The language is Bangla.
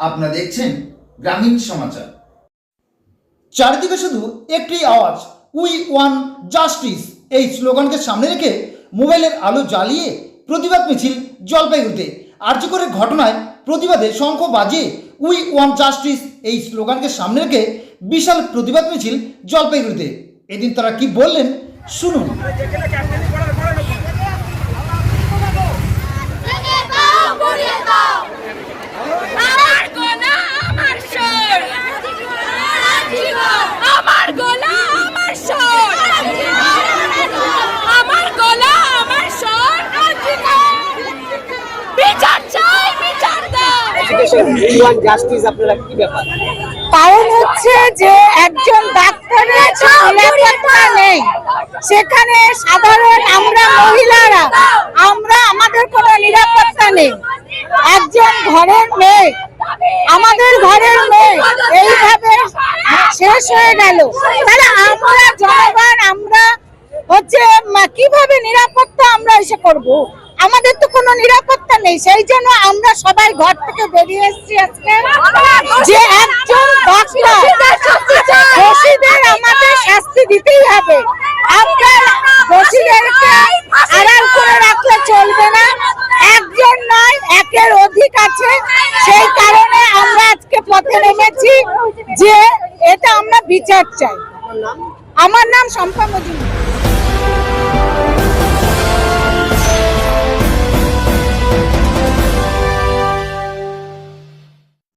আপনারা দেখছেন গ্রামীণ সমাচার। চারিদিকে শুধু একটি আওয়াজ, উই ওয়ান জাস্টিস। এই স্লোগানকে সামনে রেখে মোবাইলের আলো জ্বালিয়ে প্রতিবাদ মিছিল জলপাইগুড়িতে। আর্যকরের ঘটনায় প্রতিবাদে শঙ্খ বাজিয়ে উই ওয়ান জাস্টিস এই স্লোগানকে সামনে রেখে বিশাল প্রতিবাদ মিছিল জলপাইগুড়িতে। এদিন তারা কি বললেন শুনুন। কারণ হচ্ছে যে একজন ডাক্তারের নিরাপত্তা নেই, সেখানে সাধারণ আমরা মহিলারা আমাদের কোনো নিরাপত্তা নেই। একজন ঘরের মেয়ে, আমাদের ঘরের মেয়ে এইভাবে শেষ হয়ে গেল, তাহলে আমরা জনগণ আমরা হচ্ছে কিভাবে নিরাপত্তা আমরা এসে করবো? আমাদের তো কোনো নিরাপত্তা নেই। সেই জন্য আমরা সবাই ঘর থেকে বেরিয়ে এসেছি আজকে, যে একজন দোষীদের আমাদের শাস্তি দিতেই হবে। আমরা দোষীদেরকে আড়াল করে রাখলে চলবে না। একজন নয়, একের অধিক আছে। সেই কারণে আমরা আজকে পথে নেমেছি যে এটা আমরা বিচার চাই। আমার নাম শম্পা মজুমদার।